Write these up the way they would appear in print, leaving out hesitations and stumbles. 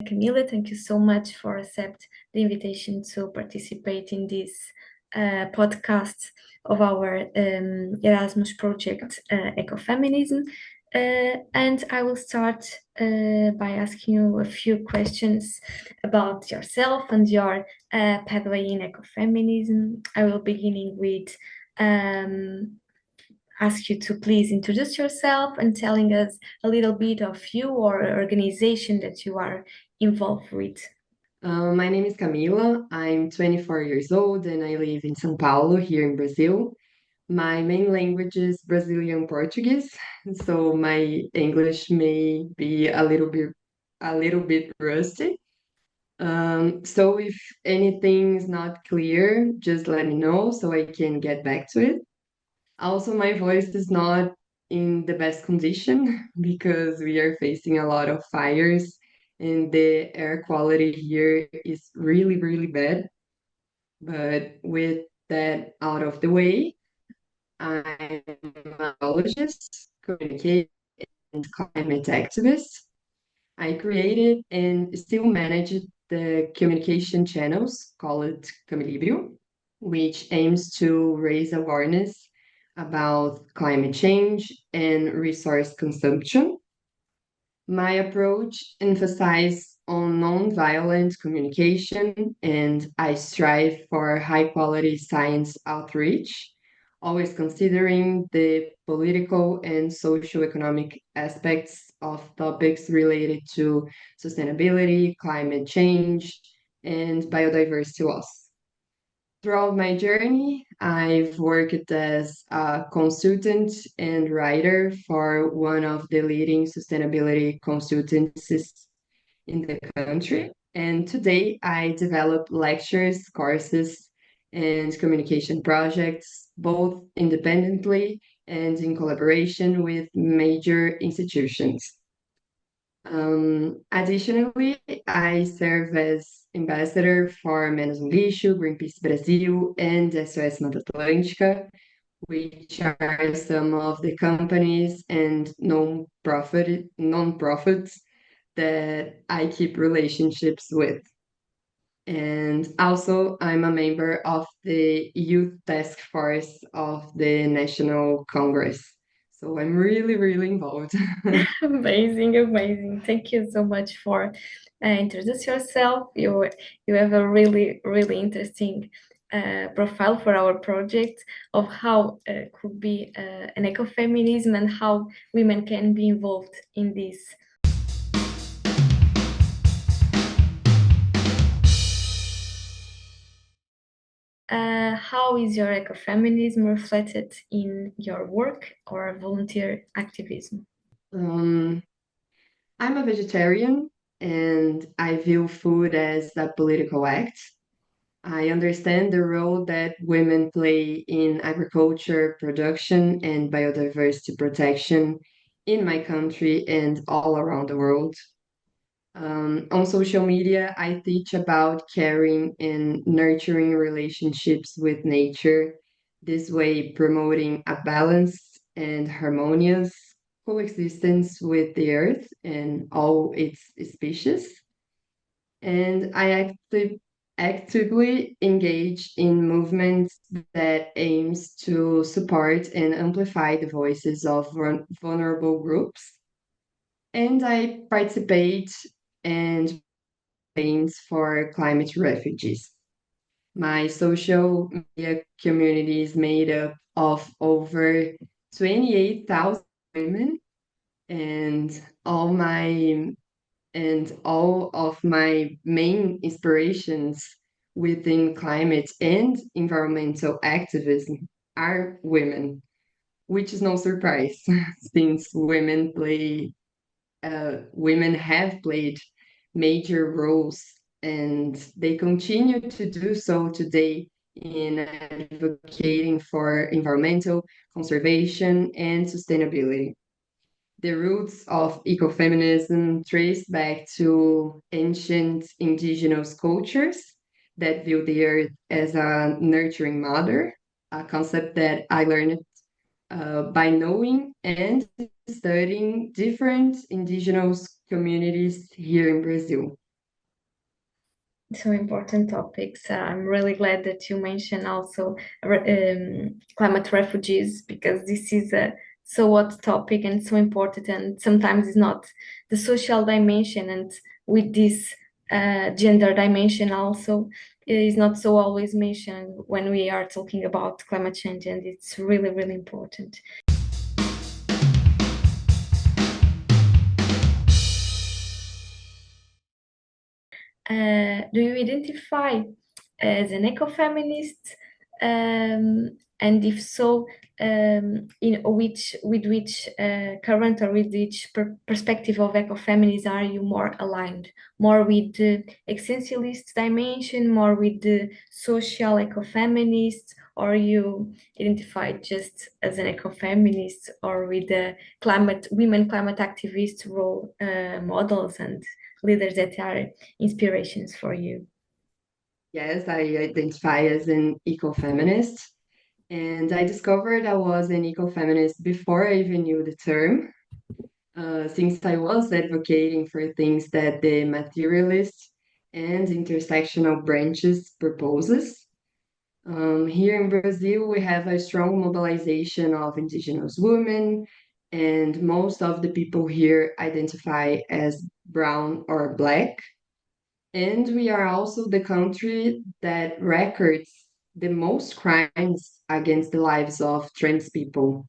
Camila, thank you so much for accept the invitation to participate in this podcast of our Erasmus project, Ecofeminism. And I will start by asking you a few questions about yourself and your pathway in ecofeminism. I will beginning with ask you to please introduce yourself and telling us a little bit of you or organization that you are involved with. My name is Camila. I'm 24 years old and I live in São Paulo, here in Brazil. My main language is Brazilian Portuguese, so my English may be a little bit rusty. So if anything is not clear, just let me know so I can get back to it. Also, my voice is not in the best condition because we are facing a lot of fires and the air quality here is really, really bad. But with that out of the way, I'm a biologist, communication, and climate activist. I created and still manage the communication channels called Camilibrio, which aims to raise awareness about climate change and resource consumption. My approach emphasizes on nonviolent communication, and I strive for high quality science outreach, always considering the political and socio-economic aspects of topics related to sustainability, climate change, and biodiversity loss. Throughout my journey, I've worked as a consultant and writer for one of the leading sustainability consultancies in the country. And today I develop lectures, courses, and communication projects, both independently and in collaboration with major institutions. Additionally, I serve as ambassador for Menos Lixo, Greenpeace Brasil, and SOS Mata Atlântica, which are some of the companies and non-profits that I keep relationships with. And also, I'm a member of the Youth Task Force of the National Congress. So I'm really, really involved. Amazing, amazing. Thank you so much for introduce yourself. You have a really, really interesting profile for our project of how could be an ecofeminism and how women can be involved in this. How is your ecofeminism reflected in your work or volunteer activism? Um, I'm a vegetarian and I view food as a political act. I understand the role that women play in agriculture, production, and biodiversity protection in my country and all around the world. On social media, I teach about caring and nurturing relationships with nature, this way promoting a balanced and harmonious coexistence with the earth and all its species. And actively engage in movements that aims to support and amplify the voices of vulnerable groups. And I participate and campaigns for climate refugees. My social media community is made up of over 28,000 women, and all my all of my main inspirations within climate and environmental activism are women, which is no surprise since women have played major roles and they continue to do so today in advocating for environmental conservation and sustainability. The roots of ecofeminism trace back to ancient indigenous cultures that view the earth as a nurturing mother, a concept that I learned by knowing and studying different indigenous communities here in Brazil. So important topics. I'm really glad that you mentioned also climate refugees because this is a so hot topic and so important, and sometimes it's not the social dimension, and with this gender dimension also it is not so always mentioned when we are talking about climate change, and it's really, really important. Do you identify as an ecofeminist? And if so, in which with which current or with which perspective of ecofeminism are you more aligned? More with the existentialist dimension, more with the social ecofeminist, or you identify just as an ecofeminist, or with the women climate activist role models and leaders that are inspirations for you? Yes, I identify as an ecofeminist, and I discovered I was an ecofeminist before I even knew the term, since I was advocating for things that the materialist and intersectional branches proposes. Here in Brazil, we have a strong mobilization of indigenous women, and most of the people here identify as brown or black. And we are also the country that records the most crimes against the lives of trans people.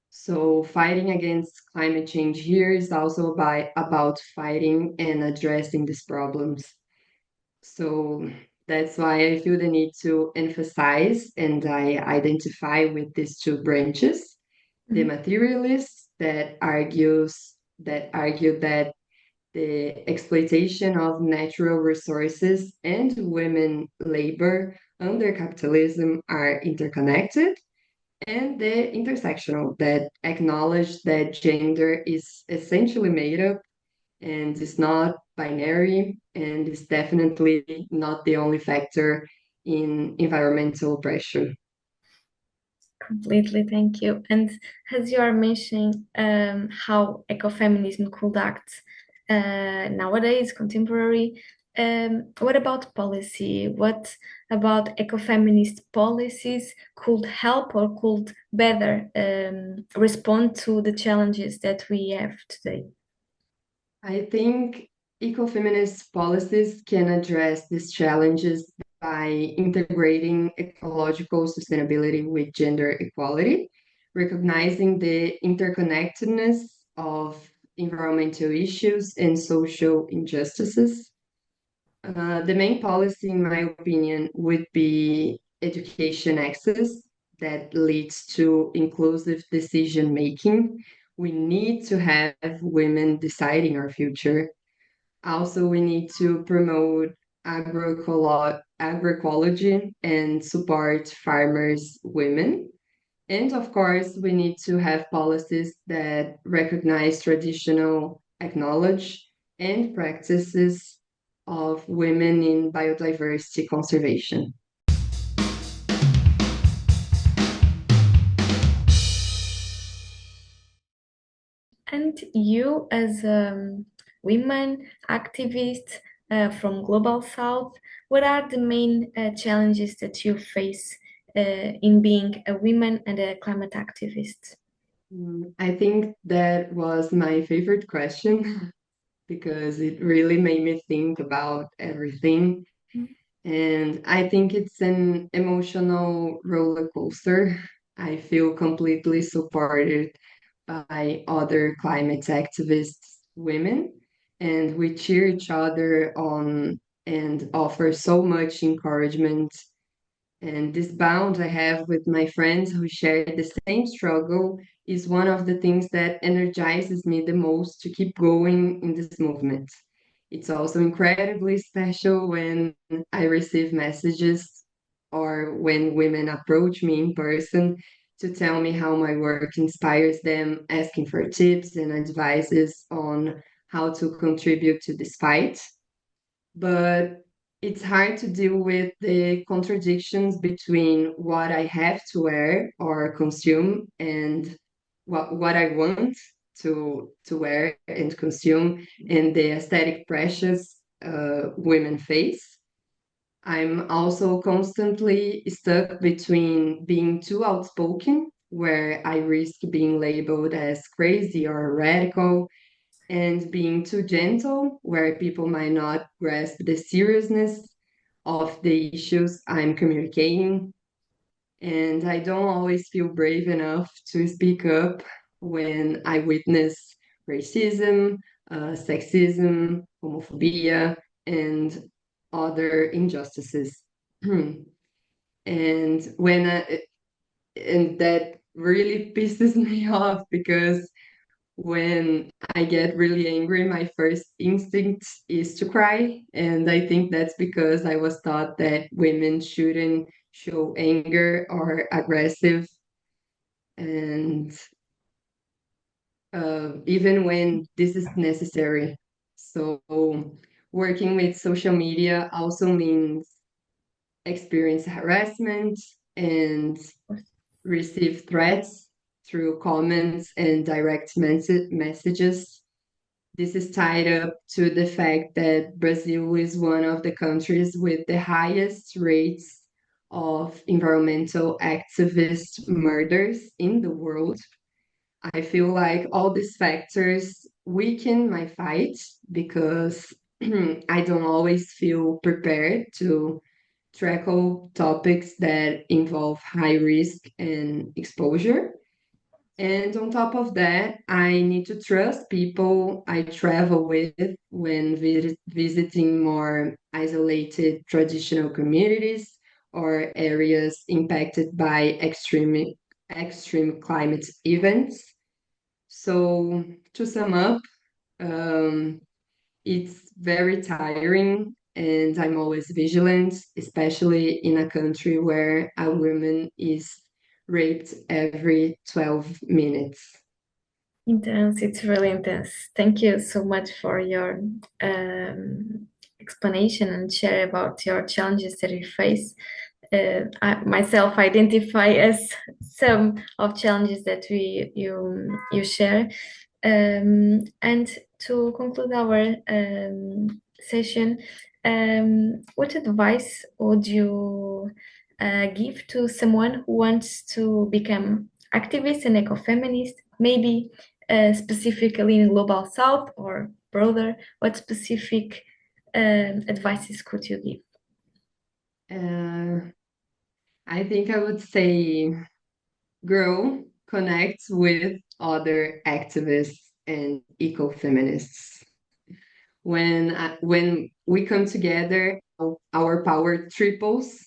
So, fighting against climate change here is also about fighting and addressing these problems. So, that's why I feel the need to emphasize and I identify with these two branches, the Mhm. materialists that argue that the exploitation of natural resources and women labor under capitalism are interconnected, and the intersectional that acknowledge that gender is essentially made up and is not binary and is definitely not the only factor in environmental pressure. Completely, thank you. And as you are mentioning, how ecofeminism could act nowadays, contemporary, what about policy? What about ecofeminist policies could help or could better respond to the challenges that we have today? I think ecofeminist policies can address these challenges by integrating ecological sustainability with gender equality, recognizing the interconnectedness of environmental issues and social injustices. The main policy, in my opinion, would be education access that leads to inclusive decision making. We need to have women deciding our future. Also, we need to promote agroecology and support farmers, women. And of course, we need to have policies that recognize traditional, acknowledge, and practices of women in biodiversity conservation. And you, as a women activist from Global South, what are the main challenges that you face in being a woman and a climate activist? I think that was my favorite question because it really made me think about everything. And I think it's an emotional roller coaster. I feel completely supported by other climate activists, women, and we cheer each other on and offer so much encouragement. And this bond I have with my friends who share the same struggle is one of the things that energizes me the most to keep going in this movement. It's also incredibly special when I receive messages or when women approach me in person to tell me how my work inspires them, asking for tips and advices on how to contribute to this fight. But it's hard to deal with the contradictions between what I have to wear or consume and what I want to wear and consume and the aesthetic pressures women face. I'm also constantly stuck between being too outspoken, where I risk being labeled as crazy or radical, and being too gentle, where people might not grasp the seriousness of the issues I'm communicating. And I don't always feel brave enough to speak up when I witness racism, sexism, homophobia, and other injustices. And and that really pisses me off because when I get really angry, my first instinct is to cry. And I think that's because I was taught that women shouldn't show anger or aggressive. And even when this is necessary. So, working with social media also means experience harassment and receive threats through comments and direct messages. This is tied up to the fact that Brazil is one of the countries with the highest rates of environmental activist murders in the world. I feel like all these factors weaken my fight because I don't always feel prepared to tackle topics that involve high risk and exposure. And on top of that, I need to trust people I travel with when visiting more isolated traditional communities or areas impacted by extreme climate events. So, to sum up, um, it's very tiring, and I'm always vigilant, especially in a country where a woman is raped every 12 minutes. Intense, it's really intense. Thank you so much for your explanation and share about your challenges that you face. I myself identify as some of challenges that you share. And to conclude our session, what advice would you give to someone who wants to become activist and ecofeminist, maybe specifically in Global South or broader? What specific advices could you give? Uh, I think I would say grow, connect with other activists and ecofeminists. When we come together, our power triples.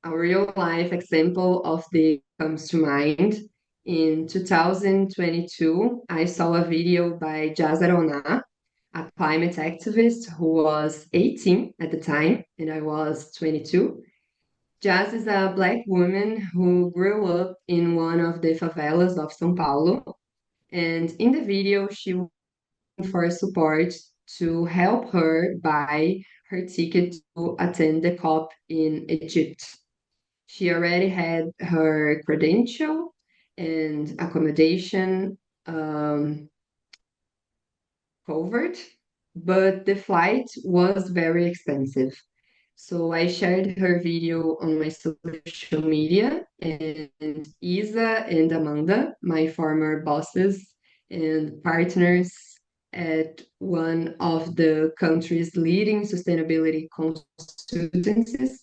A real life example of this comes to mind. In 2022, I saw a video by Jazarona, a climate activist who was 18 at the time, and I was 22. Jazz is a Black woman who grew up in one of the favelas of São Paulo. And in the video, she was looking for support to help her buy her ticket to attend the COP in Egypt. She already had her credential and accommodation covered, but the flight was very expensive. So I shared her video on my social media, and Isa and Amanda, my former bosses and partners at one of the country's leading sustainability consultancies,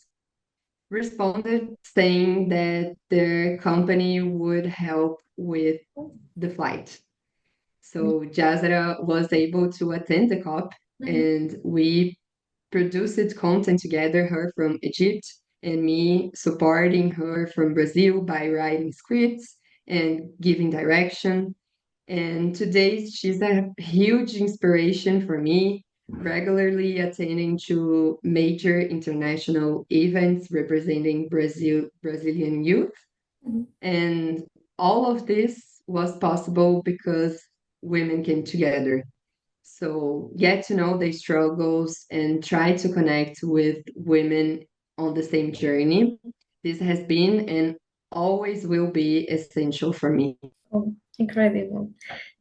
responded saying that their company would help with the flight. So Jazara was able to attend the COP, Mhm. and we produced content together, her from Egypt and me supporting her from Brazil by writing scripts and giving direction. And today she's a huge inspiration for me, regularly attending to major international events representing Brazilian youth. Mhm. And all of this was possible because women came together. So get to know their struggles and try to connect with women on the same journey. This has been and always will be essential for me. Oh, incredible.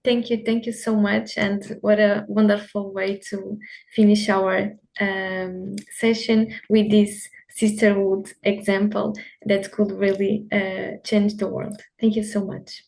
Thank you so much. And what a wonderful way to finish our session with this sisterhood example that could really change the world. Thank you so much.